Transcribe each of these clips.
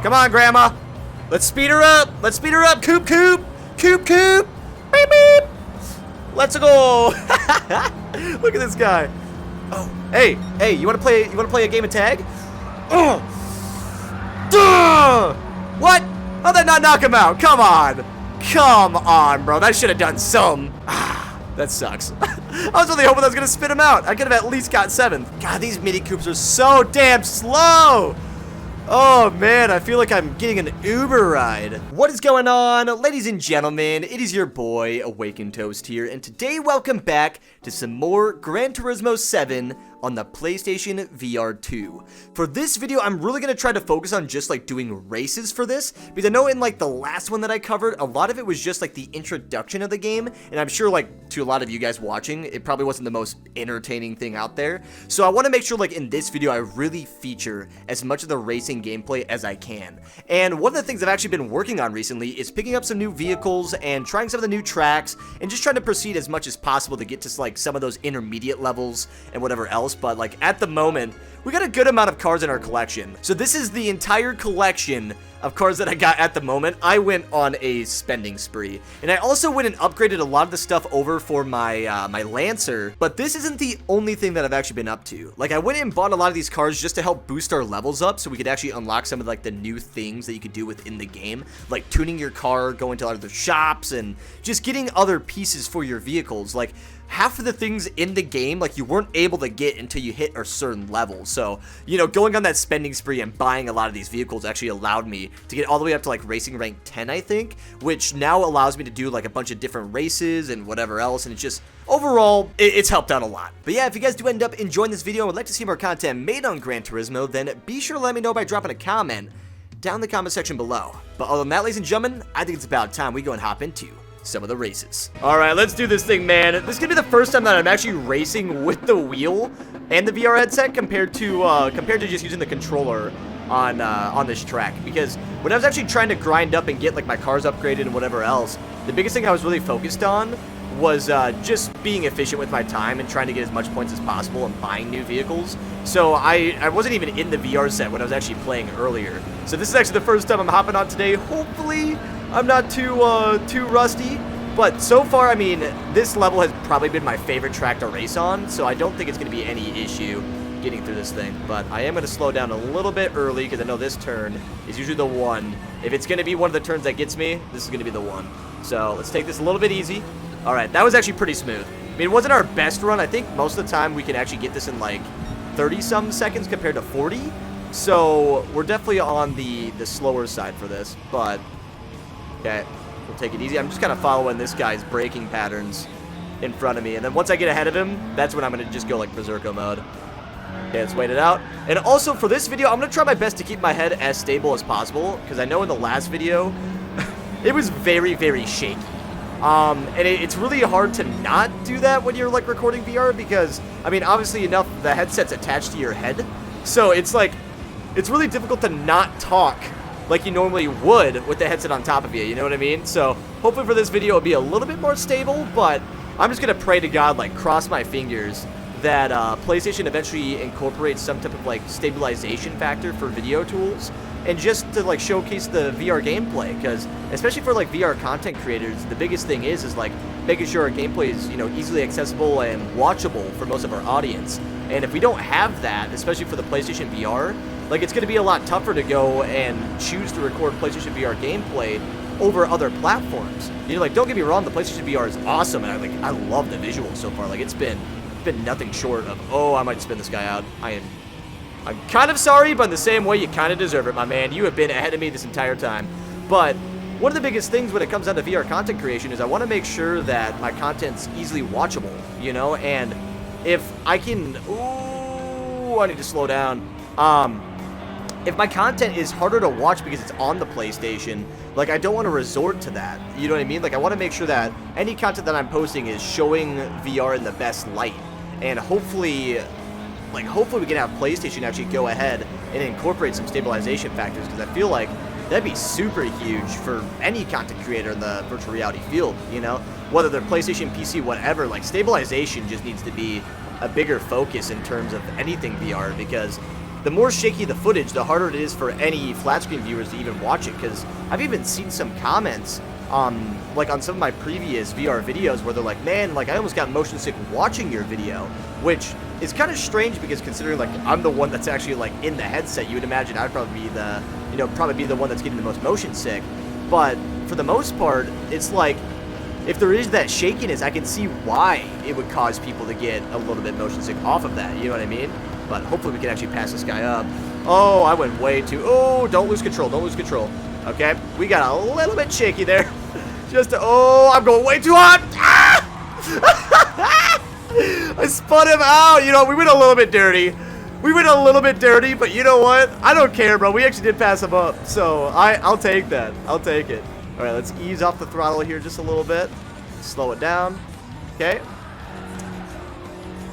Come on, Grandma. Let's speed her up. Let's speed her up. Coop, Coop. Coop, Coop. Beep, beep. Let's go. Look at this guy. Oh, hey, you want to play a game of tag? Oh. Duh! What? How'd that not knock him out? Come on. Come on, bro. That should have done some. That sucks. I was really hoping I was going to spit him out. I could have at least got 7th. God, these Mini Coops are so damn slow. Oh, man, I feel like I'm getting an Uber ride. What is going on, ladies and gentlemen? It is your boy, Awakened Toast here, and today, welcome back to some more Gran Turismo 7 on the PlayStation VR 2. For this video, I'm really going to try to focus on just like doing races for this, because I know in like the last one that I covered, a lot of it was just like the introduction of the game, and I'm sure like to a lot of you guys watching, it probably wasn't the most entertaining thing out there. So I want to make sure like in this video, I really feature as much of the racing gameplay as I can. And one of the things I've actually been working on recently is picking up some new vehicles and trying some of the new tracks and just trying to proceed as much as possible to get to like some of those intermediate levels and whatever else. But like at the moment, we got a good amount of cars in our collection. So this is the entire collection of cars that I got at the moment. I went on a spending spree, and I also went and upgraded a lot of the stuff over for my my Lancer. But this isn't the only thing that I've actually been up to. Like I went and bought a lot of these cars just to help boost our levels up, so we could actually unlock some of like the new things that you could do within the game, like tuning your car, going to other shops, and just getting other pieces for your vehicles. Like half of the things in the game, like you weren't able to get until you hit a certain level. So, you know, going on that spending spree and buying a lot of these vehicles actually allowed me to get all the way up to like racing rank 10, I think, which now allows me to do like a bunch of different races and whatever else. And it's just, overall, it's helped out a lot. But yeah, if you guys do end up enjoying this video and would like to see more content made on Gran Turismo, then be sure to let me know by dropping a comment down in the comment section below. But other than that, ladies and gentlemen, I think it's about time we go and hop into some of the races. All right, let's do this thing, man. This is gonna be the first time that I'm actually racing with the wheel and the VR headset compared to just using the controller on this track. Because when I was actually trying to grind up and get like my cars upgraded and whatever else, the biggest thing I was really focused on was just being efficient with my time and trying to get as much points as possible and buying new vehicles. So I wasn't even in the VR set when I was actually playing earlier. So this is actually the first time I'm hopping on today. Hopefully I'm not too rusty, but so far, I mean, this level has probably been my favorite track to race on, so I don't think it's going to be any issue getting through this thing. But I am going to slow down a little bit early because I know this turn is usually the one. If it's going to be one of the turns that gets me, this is going to be the one. So let's take this a little bit easy. All right, that was actually pretty smooth. I mean, it wasn't our best run. I think most of the time we can actually get this in like 30-some seconds compared to 40. So we're definitely on the slower side for this, but okay, we'll take it easy. I'm just kind of following this guy's braking patterns in front of me. And then once I get ahead of him, that's when I'm going to just go like Berserko mode. Okay, let's wait it out. And also for this video, I'm going to try my best to keep my head as stable as possible, because I know in the last video, it was very, very shaky. And it's really hard to not do that when you're like recording VR, because, I mean, obviously enough, the headset's attached to your head. So it's like, it's really difficult to not talk like you normally would with the headset on top of you, you know what I mean? So hopefully for this video it'll be a little bit more stable, but I'm just gonna pray to God, like cross my fingers, that PlayStation eventually incorporates some type of like stabilization factor for video tools, and just to like showcase the VR gameplay, because especially for like VR content creators, the biggest thing is like making sure our gameplay is, you know, easily accessible and watchable for most of our audience. And if we don't have that, especially for the PlayStation VR, like it's going to be a lot tougher to go and choose to record PlayStation VR gameplay over other platforms. You know, like don't get me wrong, the PlayStation VR is awesome, and I love the visuals so far. Like it's been nothing short of, oh, I might spin this guy out. I'm kind of sorry, but in the same way, you kind of deserve it, my man. You have been ahead of me this entire time. But one of the biggest things when it comes down to VR content creation is I want to make sure that my content's easily watchable, you know, and if I can, ooh, I need to slow down. If my content is harder to watch because it's on the PlayStation, like I don't want to resort to that. You know what I mean? Like I want to make sure that any content that I'm posting is showing VR in the best light. And hopefully we can have PlayStation actually go ahead and incorporate some stabilization factors, because I feel like that'd be super huge for any content creator in the virtual reality field, you know? Whether they're PlayStation, PC, whatever, like stabilization just needs to be a bigger focus in terms of anything VR, because the more shaky the footage, the harder it is for any flat screen viewers to even watch it. Because I've even seen some comments, like on some of my previous VR videos where they're like, man, like I almost got motion sick watching your video, which is kind of strange because considering like I'm the one that's actually like in the headset, you would imagine I'd probably be the, probably be the one that's getting the most motion sick. But for the most part, it's like, if there is that shakiness, I can see why it would cause people to get a little bit motion sick off of that, you know what I mean? But hopefully we can actually pass this guy up. Oh, I went way too, oh, don't lose control, don't lose control. Okay, we got a little bit shaky there. Oh, I'm going way too hot. Ah! I spun him out. We went a little bit dirty. But you know what? I don't care, bro. We actually did pass him up, so I'll take that. I'll take it. All right, let's ease off the throttle here just a little bit. Slow it down. Okay.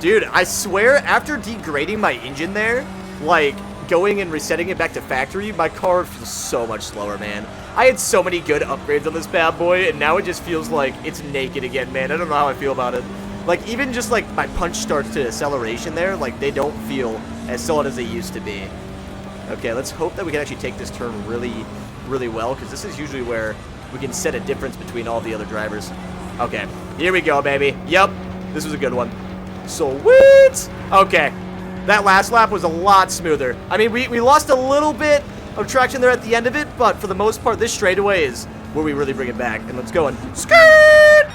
Dude, I swear, after degrading my engine there, like going and resetting it back to factory, my car feels so much slower, man. I had so many good upgrades on this bad boy, and now it just feels like it's naked again, man. I don't know how I feel about it. Like, even just, like, my punch starts to acceleration there, like, they don't feel as solid as they used to be. Okay, let's hope that we can actually take this turn really, really well, because this is usually where we can set a difference between all the other drivers. Okay, here we go, baby. Yep, this was a good one. Sweet! Okay, that last lap was a lot smoother. I mean, we lost a little bit of traction there at the end of it, but for the most part, this straightaway is where we really bring it back. And let's go and skirt!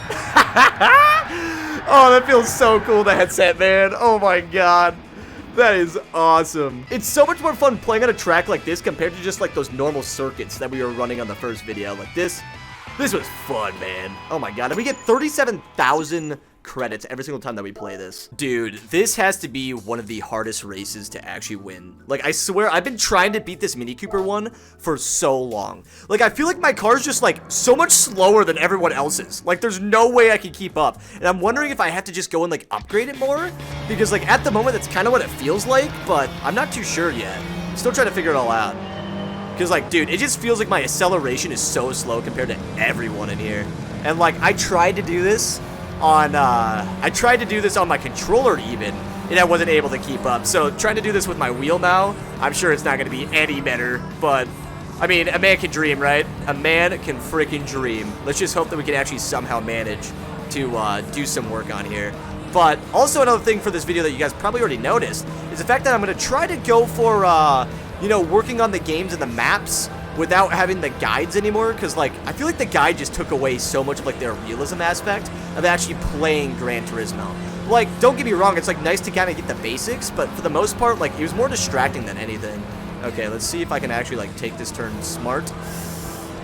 Oh, that feels so cool, the headset, man. Oh my god. That is awesome. It's so much more fun playing on a track like this compared to just like those normal circuits that we were running on the first video. Like this was fun, man. Oh my god. And we get 37,000 credits every single time that we play this. Dude, this has to be one of the hardest races to actually win. Like, I swear, I've been trying to beat this Mini Cooper one for so long. Like, I feel like my car's just, like, so much slower than everyone else's. Like, there's no way I can keep up. And I'm wondering if I have to just go and, like, upgrade it more. Because, like, at the moment, that's kind of what it feels like. But I'm not too sure yet. Still trying to figure it all out. Because, like, dude, it just feels like my acceleration is so slow compared to everyone in here. And, like, I tried to do this on my controller even, and I wasn't able to keep up. So trying to do this with my wheel now, I'm sure it's not going to be any better. But I mean, a man can dream, right? A man can freaking dream. Let's just hope that we can actually somehow manage to do some work on here. But also another thing for this video that you guys probably already noticed is the fact that I'm going to try to go for working on the games and the maps without having the guides anymore, because like I feel like the guide just took away so much of like their realism aspect of actually playing Gran Turismo. Like, don't get me wrong, it's like nice to kind of get the basics, but for the most part, like, it was more distracting than anything. Okay, let's see if I can actually like take this turn smart.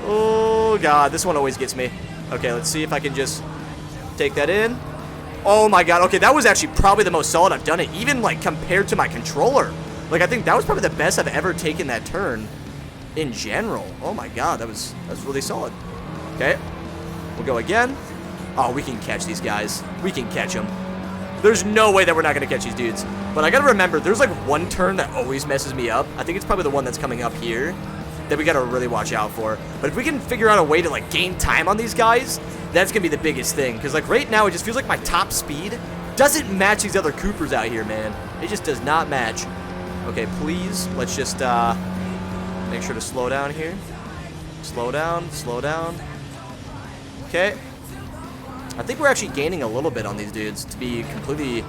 Oh god, this one always gets me. Okay, let's see if I can just take that in. Oh my god, okay, that was actually probably the most solid I've done it, even like compared to my controller. Like, I think that was probably the best I've ever taken that turn in general. Oh my god, that was really solid. Okay, we'll go again. Oh, we can catch these guys. We can catch them. There's no way that we're not going to catch these dudes. But I got to remember, there's like one turn that always messes me up. I think it's probably the one that's coming up here that we got to really watch out for. But if we can figure out a way to like gain time on these guys, that's going to be the biggest thing. Because like right now, it just feels like my top speed doesn't match these other Coopers out here, man. It just does not match. Okay, please, let's just make sure to slow down here. Slow down, slow down. Okay. I think we're actually gaining a little bit on these dudes, to be completely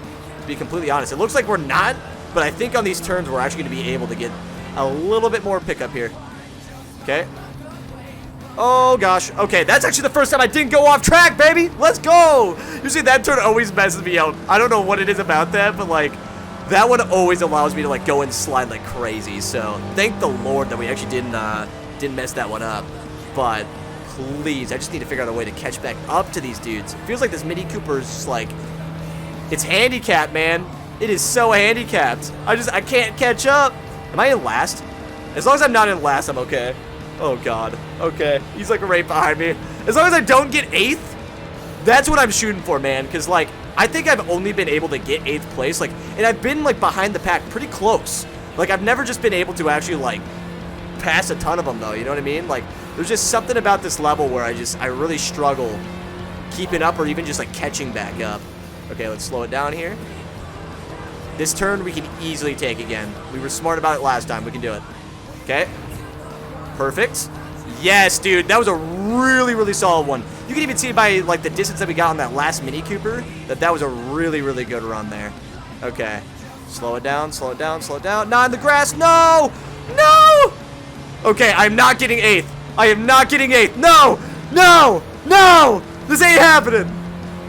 honest. It looks like we're not, but I think on these turns we're actually going to be able to get a little bit more pickup here. Okay. Oh gosh. Okay, that's actually the first time I didn't go off track, baby. Let's go. Usually that turn always messes me up. I don't know what it is about that, but like that one always allows me to like go and slide like crazy. So thank the Lord that we actually didn't mess that one up. But please, I just need to figure out a way to catch back up to these dudes. It feels like this Mini Cooper is just like, it's handicapped, man. It is so handicapped. I can't catch up. Am I in last? As long as I'm not in last, I'm okay. Oh god. Okay, he's like right behind me. As long as I don't get 8th, that's what I'm shooting for, man. Because like, I think I've only been able to get 8th place, like, and I've been like behind the pack pretty close. Like, I've never just been able to actually like pass a ton of them though, you know what I mean? Like, there's just something about this level where I really struggle keeping up or even just like catching back up. Okay, let's slow it down here. This turn we can easily take again. We were smart about it last time. We can do it. Okay. Perfect. Yes, dude. That was a really, really solid one. You can even see by, like, the distance that we got on that last Mini Cooper that was a really, really good run there. Okay. Slow it down, slow it down, slow it down. Not in the grass. No! No! Okay, I'm not getting 8th. I am not getting 8th. No! No! No! This ain't happening.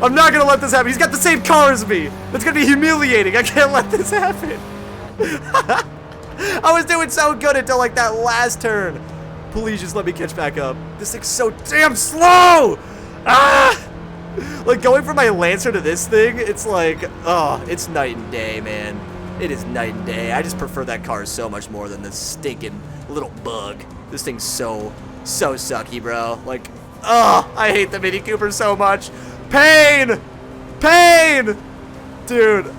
I'm not gonna let this happen. He's got the same car as me. That's gonna be humiliating. I can't let this happen. I was doing so good until, like, that last turn. Please just let me catch back up. This thing's so damn slow! Ah! Like, going from my Lancer to this thing, it's like, oh, it's night and day, man. It is night and day. I just prefer that car so much more than this stinking little bug. This thing's so sucky, bro. Like, oh, I hate the Mini Cooper so much. Pain! Pain! Dude.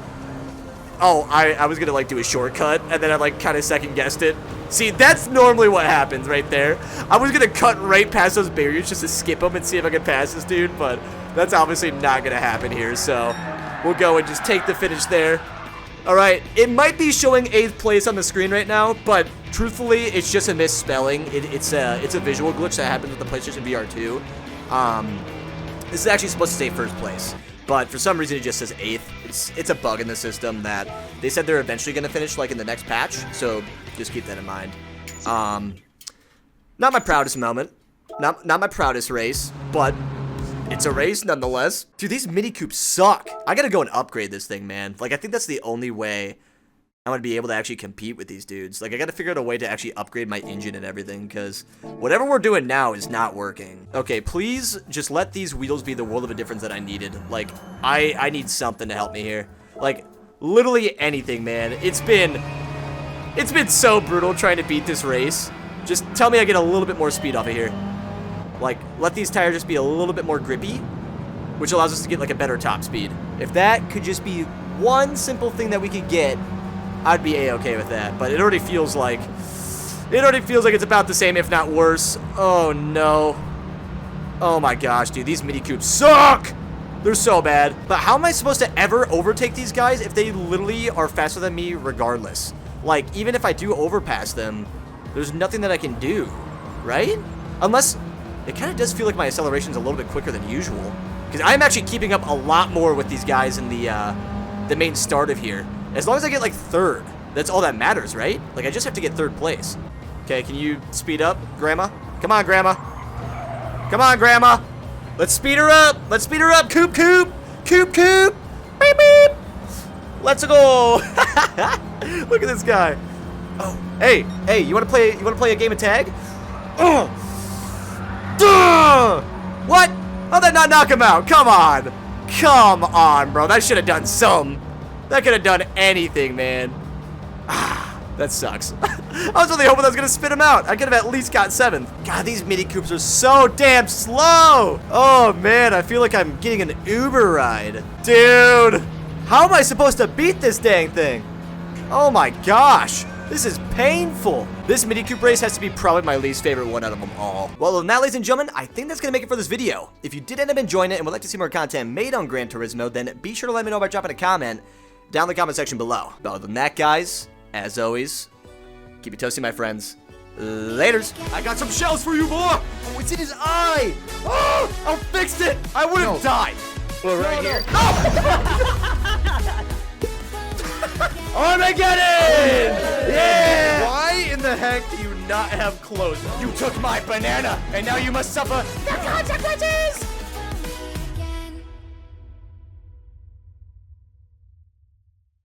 Oh, I was gonna, like, do a shortcut, and then I, like, kind of second-guessed it. See, that's normally what happens right there. I was gonna cut right past those barriers just to skip them and see if I could pass this dude, but that's obviously not gonna happen here, so we'll go and just take the finish there. Alright, it might be showing 8th place on the screen right now, but truthfully, it's just a misspelling. It's a visual glitch that happens with the PlayStation VR 2. This is actually supposed to say 1st place, but for some reason it just says 8th. It's a bug in the system that they said they're eventually going to finish, like, in the next patch, so just keep that in mind. Not my proudest moment, not my proudest race, but it's a race nonetheless. Dude, these Mini Coops suck. I gotta go and upgrade this thing, man. Like, I think that's the only way I'm gonna be able to actually compete with these dudes. Like, I gotta figure out a way to actually upgrade my engine and everything, because whatever we're doing now is not working. Okay, please just let these wheels be the world of a difference that I needed. Like, I need something to help me here. Like, literally anything, man. It's been so brutal trying to beat this race. Just tell me I get a little bit more speed off of here. Like, let these tires just be a little bit more grippy, which allows us to get, like, a better top speed. If that could just be one simple thing that we could get, I'd be a-okay with that. But it already feels like it's about the same, if not worse. Oh, no. Oh, my gosh, dude. These Mini Coops suck! They're so bad. But how am I supposed to ever overtake these guys if they literally are faster than me regardless? Like, even if I do overpass them, there's nothing that I can do, right? Unless... it kind of does feel like my acceleration's a little bit quicker than usual. Because I'm actually keeping up a lot more with these guys in the main start of here. As long as I get, like, 3rd. That's all that matters, right? Like, I just have to get 3rd place. Okay, can you speed up, Grandma? Come on, Grandma. Come on, Grandma. Let's speed her up. Let's speed her up. Coop, Coop. Coop, Coop. Beep, beep. Let's go. Look at this guy. Oh, hey, you want to play a game of tag? Oh. Duh! What? How'd that not knock him out? Come on. Come on, bro. That should have done some. That could have done anything, man. Ah, that sucks. I was really hoping that was going to spit him out. I could have at least got 7th. God, these Mini Coops are so damn slow. Oh, man. I feel like I'm getting an Uber ride. Dude. How am I supposed to beat this dang thing? Oh, my gosh. This is painful. This Mini Coupe race has to be probably my least favorite one out of them all. Well, other than that, ladies and gentlemen, I think that's going to make it for this video. If you did end up enjoying it and would like to see more content made on Gran Turismo, then be sure to let me know by dropping a comment down in the comment section below. But other than that, guys, as always, keep it toasty, my friends. Laters. I got some shells for you, boy. Oh, it's in his eye. Oh, I fixed it. I would have died. Well, right here. Armageddon! Yeah! Why in the heck do you not have clothes on? You took my banana, and now you must suffer the consequences!